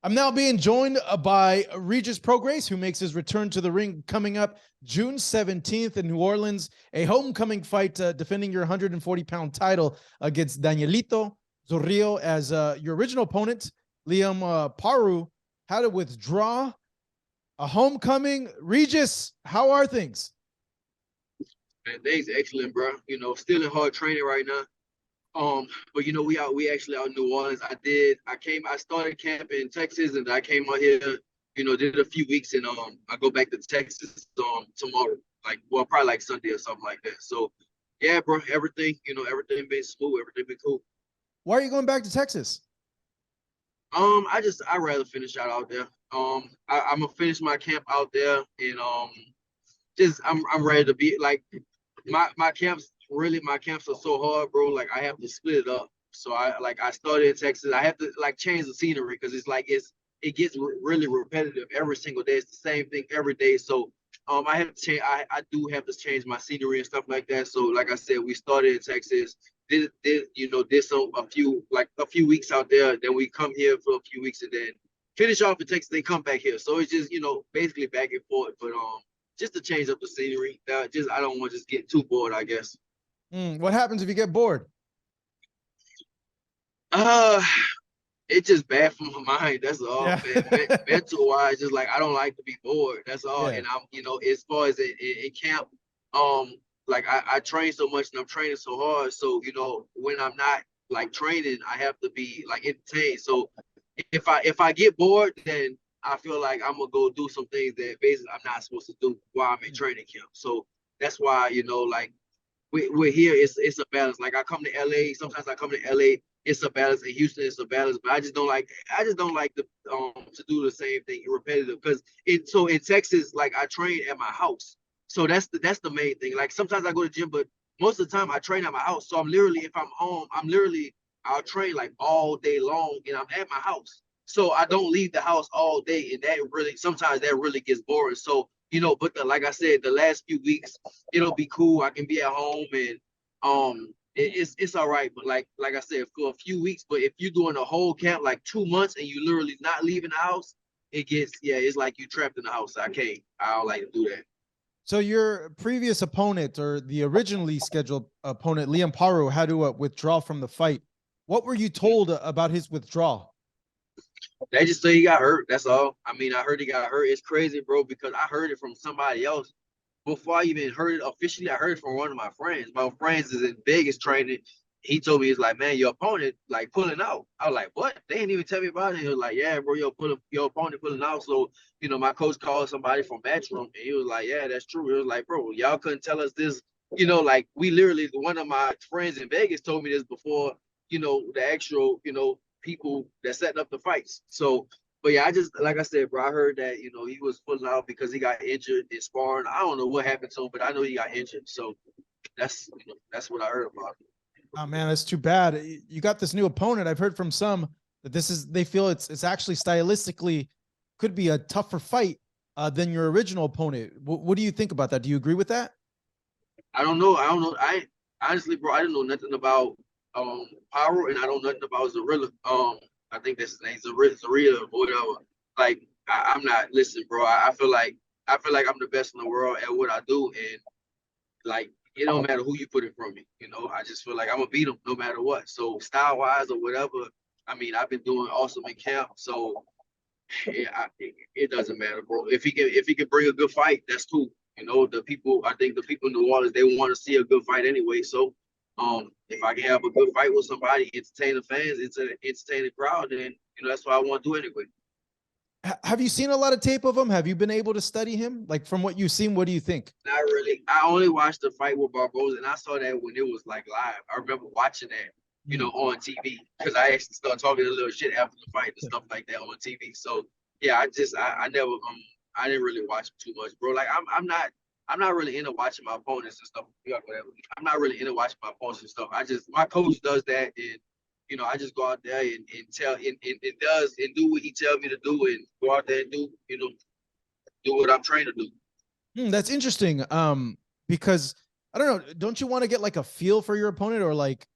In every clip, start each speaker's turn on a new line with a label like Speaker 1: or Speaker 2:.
Speaker 1: I'm now being joined by Regis Progrias, who makes his return to the ring coming up June 17th in New Orleans, a homecoming fight defending your 140-pound title against Danielito Zorrillo, as your original opponent, Liam Paru, had to withdraw. A homecoming. Regis, how are things?
Speaker 2: Man, things excellent, bro. Still in hard training right now. But we actually out in New Orleans. I started camp in Texas and I came out here, did a few weeks and I go back to Texas tomorrow. Like probably like Sunday or something like that. So yeah, bro, everything been smooth, everything been cool.
Speaker 1: Why are you going back to Texas?
Speaker 2: I rather finish out there. I'm gonna finish my camp out there and just I'm ready to be like my camps are so hard, bro. Like I have to split it up. So I started in Texas. I have to like change the scenery because it gets really repetitive every single day. It's the same thing every day. So I have to change. I do have to change my scenery and stuff like that. So like I said, we started in Texas. Did some a few weeks out there. Then we come here for a few weeks and then finish off in Texas. Then come back here. So it's just basically back and forth. But just to change up the scenery. I don't want to just get too bored, I guess.
Speaker 1: What happens if you get bored?
Speaker 2: Uh, it's just bad for my mind. That's all,
Speaker 1: Yeah.
Speaker 2: man. Mental wise, just like I don't like to be bored. That's all.
Speaker 1: Yeah.
Speaker 2: And as far as in camp, um, like I train so much and I'm training so hard. So when I'm not like training, I have to be like entertained. So if I get bored, then I feel like I'm gonna go do some things that basically I'm not supposed to do while I'm in training camp. So that's why like we're here. It's a balance. Like I come to LA. Sometimes I come to LA. It's a balance. In Houston, it's a balance. But I just don't like to do the same thing repetitive. Because in Texas, like I train at my house. So that's the main thing. Like sometimes I go to the gym, but most of the time I train at my house. So I'm literally, if I'm home, I'll train like all day long, and I'm at my house. So I don't leave the house all day, and sometimes that really gets boring. So but like I said, the last few weeks it'll be cool. I can be at home and it's all right. But like I said, for a few weeks. But if you're doing a whole camp like 2 months and you literally not leaving the house, it's like you trapped in the house. I don't like to do that.
Speaker 1: So your previous opponent, or the originally scheduled opponent, Liam Paru, had to withdraw from the fight. What were you told about his withdrawal?
Speaker 2: They just say he got hurt. That's all. I mean, I heard he got hurt. It's crazy, bro, because I heard it from somebody else before I even heard it officially. I heard it from one of my friends. My friends is in Vegas training. He told me, he's like, man, your opponent like pulling out. I was like, what? They didn't even tell me about it. He was like, yeah, bro, your opponent pulling out. So, my coach called somebody from Matchroom and he was like, yeah, that's true. He was like, bro, y'all couldn't tell us this. Like we literally, one of my friends in Vegas told me this before, the actual, people that setting up the fights. So, but yeah, I just like I said, bro, I heard that he was pulling out because he got injured in sparring. I don't know what happened to him, but I know he got injured. So that's what I heard about.
Speaker 1: Oh man, that's too bad. You got this new opponent. I've heard from some that they feel it's actually stylistically could be a tougher fight than your original opponent. What do you think about that? Do you agree with that?
Speaker 2: I don't know. I don't know. I honestly, bro, I didn't know nothing about Power, and I don't know nothing about Zorilla. I think that's his name, Zorilla or whatever. Like I'm not. Listen, bro. I feel like I'm the best in the world at what I do, and like it don't matter who you put in front of me. I just feel like I'm gonna beat him no matter what. So style wise or whatever, I mean, I've been doing awesome in camp. So it doesn't matter, bro. If he can bring a good fight, that's cool. I think the people in New Orleans, they want to see a good fight anyway. So if I can have a good fight with somebody, entertain the fans, entertain the crowd, then that's what I want to do anyway.
Speaker 1: Have you seen a lot of tape of him? Have you been able to study him? Like from what you've seen, what do you think?
Speaker 2: Not really. I only watched the fight with Barboza, and I saw that when it was like live. I remember watching that, on TV because I actually started talking a little shit after the fight and stuff like that on TV. So yeah, I never I didn't really watch too much, bro. Like I'm not really into watching my opponents and stuff. Yeah, whatever. I'm not really into watching my opponents and stuff. My coach does that, and I just go out there and tell and do what he tells me to do, and go out there and do what I'm trained to do.
Speaker 1: That's interesting. Because I don't know, don't you want to get like a feel for your opponent, or like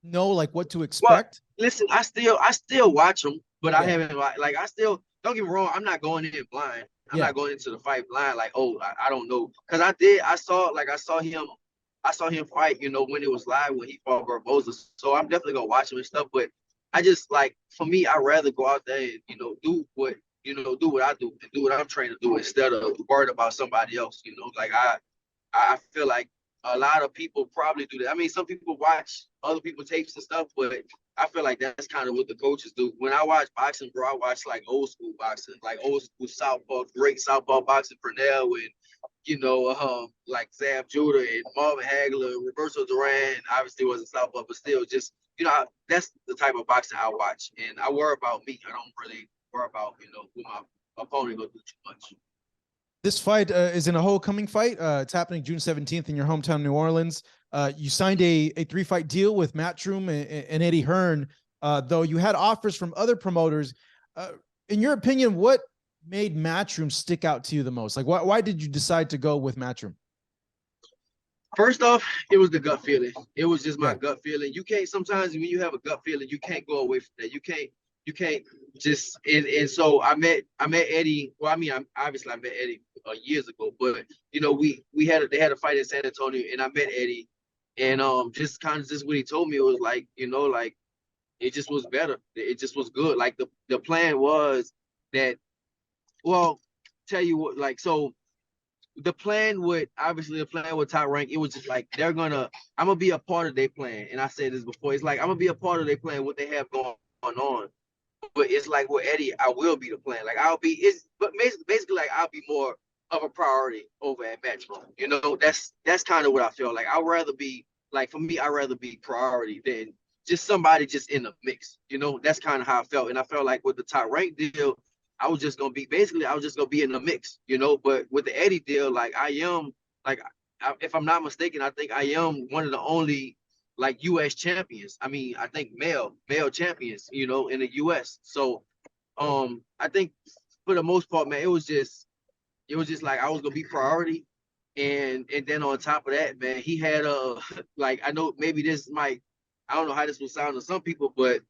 Speaker 1: know like what to
Speaker 2: Well,
Speaker 1: expect?
Speaker 2: listen, I still watch them, but I haven't like I still don't get me wrong. I'm not going in blind. I'm
Speaker 1: Yeah.
Speaker 2: not going into the fight blind. Like, oh, I don't know, because I saw him fight. You know, when it was live when he fought Barboza. So I'm definitely gonna watch him and stuff. But I just like for me, I'd rather go out there and do what I do and do what I'm trained to do instead of worried about somebody else. You know, like I feel like a lot of people probably do that. I mean, some people watch other people's tapes and stuff, but I feel like that's kind of what the coaches do. When I watch boxing, bro, I watch like old school boxing, like old school southpaw, great southpaw boxing, Purnell and like Sam Judah and Marvin Hagler, Roberto Duran. Obviously, wasn't southpaw, but still, just that's the type of boxing I watch, and I worry about me. I don't really worry about who my opponent gonna do too much.
Speaker 1: This fight is in a homecoming fight. It's happening June 17th in your hometown, New Orleans. You signed a 3-fight deal with Matchroom and Eddie Hearn, though you had offers from other promoters. In your opinion, what made Matchroom stick out to you the most? Like, why did you decide to go with Matchroom?
Speaker 2: First off, it was the gut feeling. It was just my gut feeling. You can't sometimes when you have a gut feeling, you can't go away from that. You can't just and so I met Eddie. Well, I mean, obviously I met Eddie years ago, but they had a fight in San Antonio, and I met Eddie, and just kind of just what he told me, it was like like it just was better. It just was good. Like the plan was that, well, tell you what, like so. The plan with Top Rank, it was just like I'm gonna be a part of their plan. And I said this before, it's like I'm gonna be a part of their plan, what they have going on. But it's like with Eddie, I will be the plan. Like but basically like I'll be more of a priority over at Matchroom. That's kind of what I feel like. I'd rather be like, for me, I'd rather be priority than just somebody just in the mix. That's kind of how I felt. And I felt like with the Top Rank deal, I was just gonna be in the mix. But with the Eddie deal, like I am like if I'm not mistaken, I think I am one of the only like U.S. champions. I mean, I think male champions, in the U.S. So, I think for the most part, man, it was just like I was gonna be priority, and then on top of that, man, he had like I know maybe I don't know how this will sound to some people, but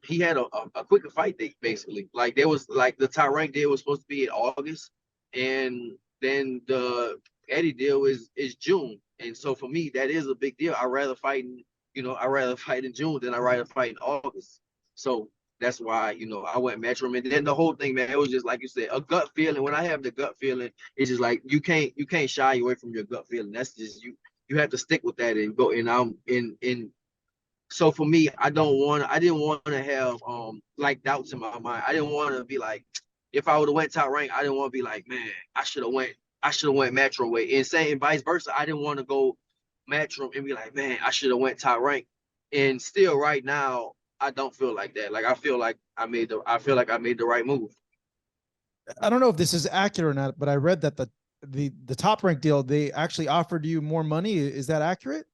Speaker 2: he had a quicker fight date basically. Like there was like the Top Rank deal was supposed to be in August, and then the Eddie deal is June. And so for me, that is a big deal. I'd rather fight in June than I'd rather fight in August. So that's why, I went Matchroom. And then the whole thing, man, it was just like you said, a gut feeling. When I have the gut feeling, it's just like you can't shy away from your gut feeling. That's just you have to stick with that and go. And I'm in so for me, I didn't want to have like doubts in my mind. I didn't want to be like, if I would have went Top Rank, I didn't want to be like, man, I should have went Matchroom way. And saying vice versa, I didn't want to go Matchroom and be like, man, I should have went Top Rank. And still right now, I don't feel like that. Like I feel like I made the right move.
Speaker 1: I don't know if this is accurate or not, but I read that the Top Rank deal, they actually offered you more money. Is that accurate?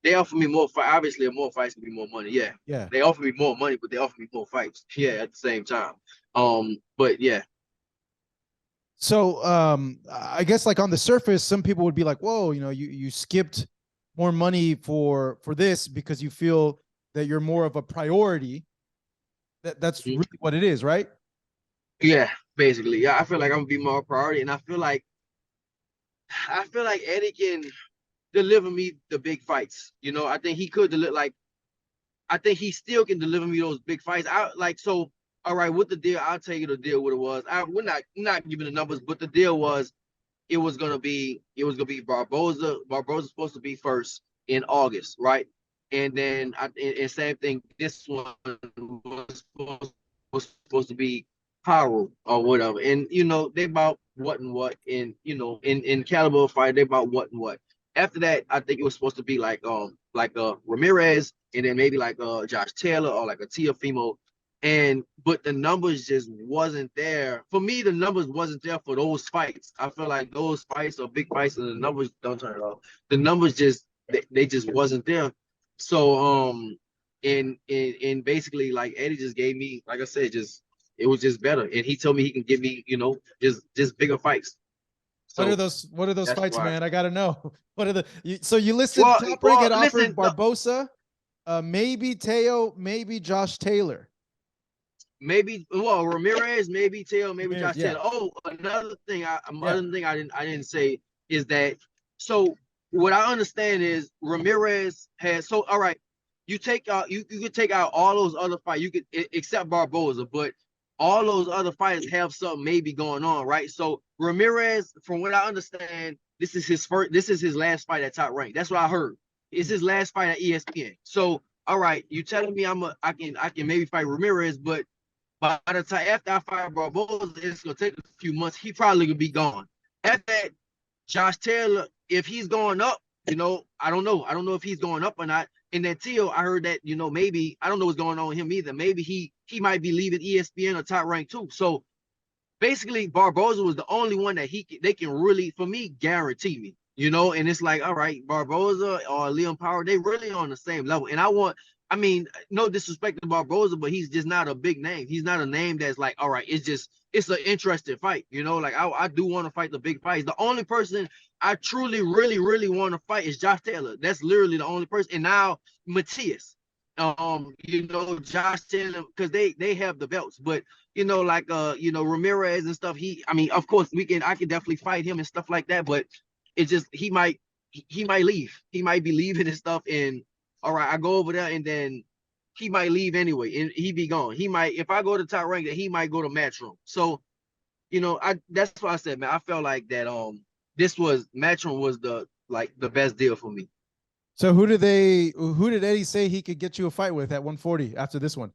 Speaker 2: They offer me more fight. Obviously, more fights can be more money. Yeah.
Speaker 1: Yeah.
Speaker 2: They offer me more money, but they offer me more fights. Yeah, at the same time. But yeah.
Speaker 1: So I guess like on the surface, some people would be like, whoa, you skipped more money for this because you feel that you're more of a priority. That's really what it is, right?
Speaker 2: Yeah, basically. Yeah, I feel like I'm gonna be more priority, and I feel like Eddie can deliver me the big fights. I think he could deliver. Like, I think he still can deliver me those big fights. So. All right, with the deal, I'll tell you the deal. What it was. We're not giving the numbers, but the deal was it was gonna be Barboza. Barboza's supposed to be first in August, right? And then and same thing. This one was supposed to be Haru or whatever. And they about what and what. And in caliber fight, they about what and what. After that, I think it was supposed to be like Ramirez, and then maybe like Josh Taylor or like a Tiafimo. But the numbers just wasn't there. For me, the numbers wasn't there for those fights. I feel like those fights are big fights, and the numbers don't turn it off. The numbers just they just wasn't there. So and basically like Eddie just gave me, like I said, it was just better. And he told me he can give me, just bigger fights.
Speaker 1: So what are those fights, why. Man? I gotta know. What are so you listed Top Rank had offered Barbosa, maybe Teo, maybe Josh Taylor.
Speaker 2: maybe Ramirez, maybe Taylor, maybe
Speaker 1: Ramirez,
Speaker 2: Josh
Speaker 1: yeah,
Speaker 2: Taylor. Oh,
Speaker 1: yeah.
Speaker 2: another thing I didn't say is that so what I understand is Ramirez has so all right. You take out you could take out all those other fights. You could except Barboza, but all those other fighters have something maybe going on, right? So Ramirez, from what I understand, this is his last fight at Top Rank. That's what I heard. It's his last fight at ESPN. So all right, you telling me I can maybe fight Ramirez, but by the time after I fight Barboza, it's gonna take a few months. He probably gonna be gone. After that, Josh Taylor, if he's going up, I don't know. I don't know if he's going up or not. And then Teal, I heard that, maybe I don't know what's going on with him either. Maybe he might be leaving ESPN or Top Rank too. So basically, Barboza was the only one that they can really, for me, guarantee me. And it's like, all right, Barboza or Liam Power, they really on the same level. And I mean, no disrespect to Barboza, but he's just not a big name. He's not a name that's like, all right, it's an interesting fight. Like I do want to fight the big fights. The only person I truly, really, really want to fight is Josh Taylor. That's literally the only person. And now Matias. Josh Taylor, because they have the belts, but Ramirez and stuff. I mean, of course, I can definitely fight him and stuff like that, but it's just he might leave. He might be leaving and stuff. And all right, I go over there and then he might leave anyway and he be gone. He might, if I go to Top Rank, that he might go to Matchroom. So, that's what I said, man. I felt like that Matchroom was the best deal for me.
Speaker 1: So who did Eddie say he could get you a fight with at 140 after this one?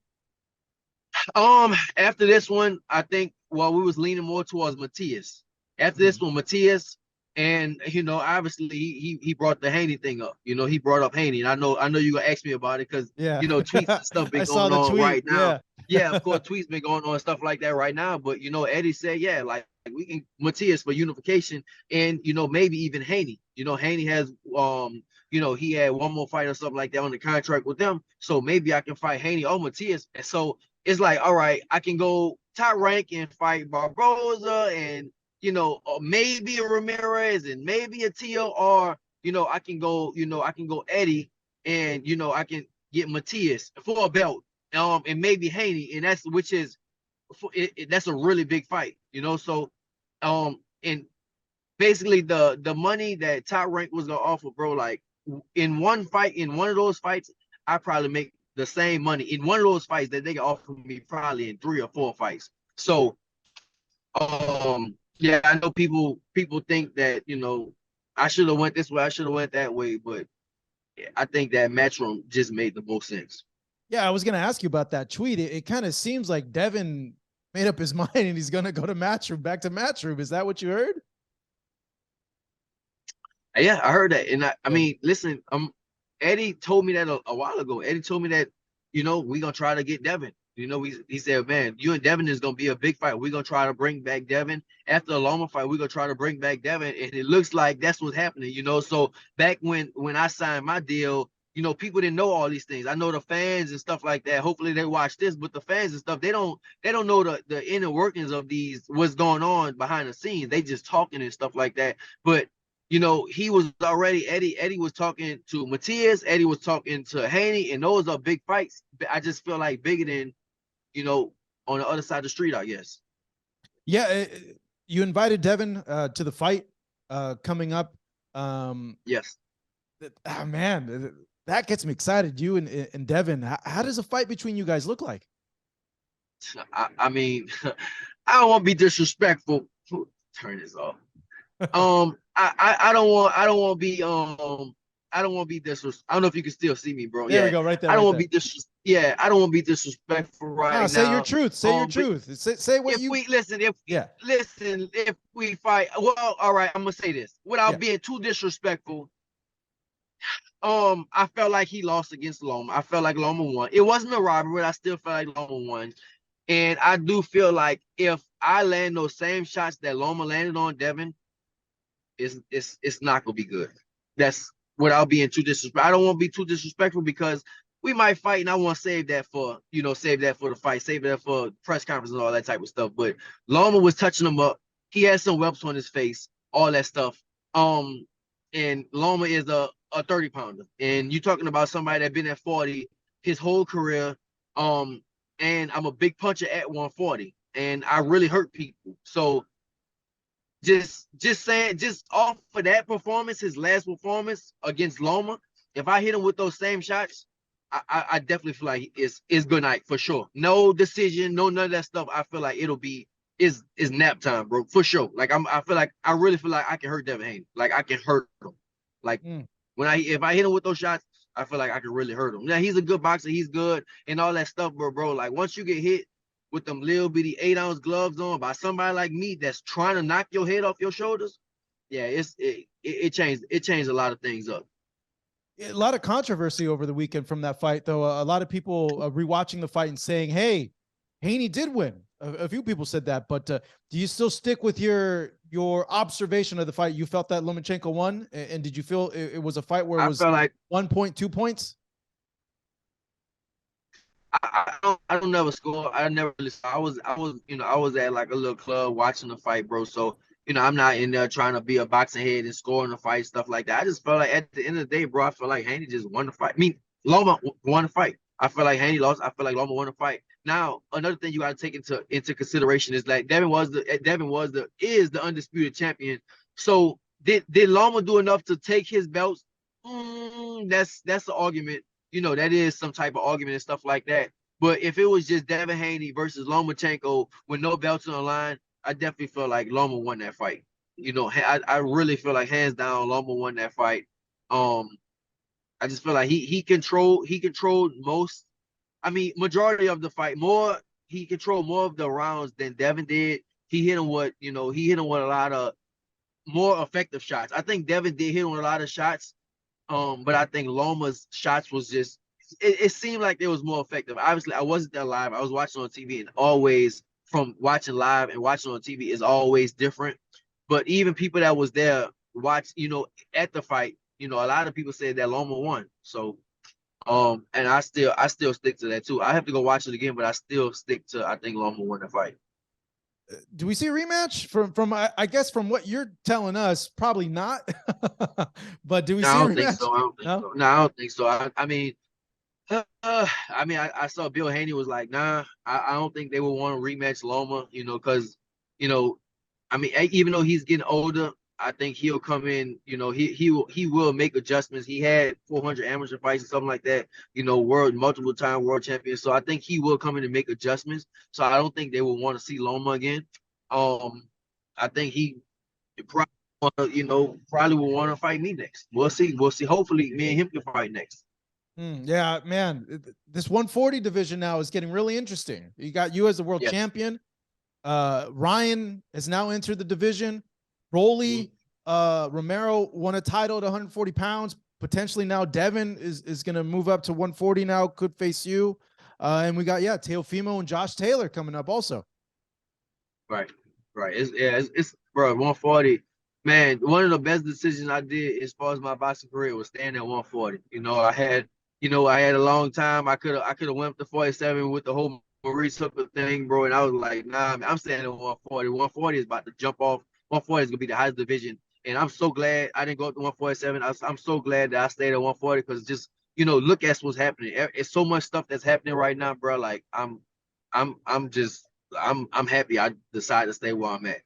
Speaker 2: After this one, I think we was leaning more towards Matias. After this one, Matias, and obviously he brought the Haney thing up. He brought up Haney, and I know you gonna ask me about it because
Speaker 1: Yeah,
Speaker 2: tweets and stuff been going on right now. Yeah. Yeah, of course, tweets been going on stuff like that right now. But Eddie said, yeah, like we can Matias for unification, and maybe even Haney. Haney has he had one more fight or something like that on the contract with them, so maybe I can fight Haney or Matias. And so it's like, all right, I can go Top Rank and fight Barboza and or maybe a Ramirez and maybe a Teal, or I can go Eddie and I can get Matias for a belt, and maybe Haney, and that's that's a really big fight, So, and basically the money that Top Rank was gonna offer, bro, like in one of those fights, I probably make the same money in one of those fights that they can offer me probably in 3 or 4 fights. So, yeah, I know people think that I should have went this way, I should have went that way, but I think that Matchroom just made the most sense.
Speaker 1: Yeah, I was gonna ask you about that tweet. It kind of seems like Devin made up his mind and he's gonna go to Matchroom, back to Matchroom. Is that what you heard?
Speaker 2: Yeah, I heard that, and I mean, listen, Eddie told me that a while ago. Eddie told me that we gonna try to get Devin. He said, man, you and Devin is gonna be a big fight. We're gonna try to bring back Devin after the Loma fight. We're gonna try to bring back Devin, and it looks like that's what's happening. So back when I signed my deal, people didn't know all these things. I know the fans and stuff like that. Hopefully they watch this, but the fans and stuff, they don't know the inner workings of what's going on behind the scenes. They just talking and stuff like that. But he was already Eddie was talking to Matias, Eddie was talking to Haney, and those are big fights. I just feel like bigger than, on the other side of the street, I guess.
Speaker 1: Yeah, you invited Devin to the fight coming up.
Speaker 2: Yes.
Speaker 1: Oh, man, that gets me excited. You and Devin, how does a fight between you guys look like?
Speaker 2: I mean, I don't want to be disrespectful. Turn this off. I don't want to be I don't want to be disrespectful. I don't know if you can still see me, bro.
Speaker 1: There we go, right there.
Speaker 2: I don't
Speaker 1: right
Speaker 2: want to be I don't want to be disrespectful right now.
Speaker 1: Say your truth. Say your truth. Say what you.
Speaker 2: Listen, if we fight, well, all right. I'm gonna say this without being too disrespectful. I felt like he lost against Loma. I felt like Loma won. It wasn't a robbery, but I still felt like Loma won. And I do feel like if I land those same shots that Loma landed on Devin, it's not gonna be good. That's without being too disrespectful. I don't want to be too disrespectful because we might fight, and I want to save that for the fight, save that for press conference and all that type of stuff. But Loma was touching him up. He had some whelps on his face, all that stuff. And Loma is a 30-pounder, and you're talking about somebody that been at 40 his whole career. And and I'm a big puncher at 140, and I really hurt people. So just saying, just off of that performance, his last performance against Loma, if I hit him with those same shots, I definitely feel like it's good night for sure. No decision, no none of that stuff. I feel like it'll be is nap time, bro, for sure. Like I really feel like I can hurt Devin Haney. Like I can hurt him. Like if I hit him with those shots, I feel like I can really hurt him. Now he's a good boxer, he's good and all that stuff, bro. Like once you get hit with them little bitty 8-ounce gloves on by somebody like me that's trying to knock your head off your shoulders, yeah, it changed a lot of things up.
Speaker 1: A lot of controversy over the weekend from that fight, though. A lot of people rewatching the fight and saying, "Hey, Haney did win." A few people said that, but do you still stick with your observation of the fight? You felt that Lomachenko won, and did you feel it was a fight where it was
Speaker 2: felt like
Speaker 1: 1 point, 2 points?
Speaker 2: I don't never score. I never really saw. I was at like a little club watching the fight, bro. So I'm not in there trying to be a boxing head and scoring the fight, stuff like that. I just felt like at the end of the day, bro, I feel like Haney just won the fight. I mean, Loma won the fight. I feel like Haney lost. I feel like Loma won the fight. Now, another thing you got to take into consideration is like Devin is the undisputed champion. So did Loma do enough to take his belts? That's the argument. That is some type of argument and stuff like that. But if it was just Devin Haney versus Lomachenko with no belts on the line, I definitely feel like Loma won that fight. I really feel like hands down Loma won that fight. I just feel like he controlled most. I mean, majority of the fight. He controlled more of the rounds than Devin did. He hit him with a lot of more effective shots. I think Devin did hit him with a lot of shots. But I think Loma's shots was just it seemed like it was more effective. Obviously, I wasn't there live. I was watching on TV, and always from watching live and watching on TV is always different. But even people that was there at the fight, a lot of people said that Loma won. So and I still stick to that too. I have to go watch it again, but I still stick to I think Loma won the fight.
Speaker 1: Do we see a rematch from I guess from what you're telling us? Probably not. But do we see a rematch?
Speaker 2: I don't think so. I don't think so. I saw Bill Haney was like, nah, I don't think they would want to rematch Loma, because, even though he's getting older, I think he'll come in, he will make adjustments. He had 400 amateur fights and something like that, multiple time world champion. So I think he will come in and make adjustments. So I don't think they will want to see Loma again. I think he probably will want to fight me next. We'll see. Hopefully me and him can fight next.
Speaker 1: Yeah, man, this 140 division now is getting really interesting. You got you as the world champion. Ryan has now entered the division. Rolly, Romero won a title at 140 pounds. Potentially now Devin is going to move up to 140 now, could face you. And we got, Teofimo and Josh Taylor coming up also.
Speaker 2: Right. It's bro, 140. Man, one of the best decisions I did as far as my boxing career was staying at 140. I had a long time. I could have went up to 47 with the whole Maurice Hooker thing, bro. And I was like, nah, man, I'm staying at 140. 140 is about to jump off. 140 is gonna be the highest division. And I'm so glad I didn't go up to 147. I'm so glad that I stayed at 140 because just, look at what's happening. It's so much stuff that's happening right now, bro. Like I'm happy I decided to stay where I'm at.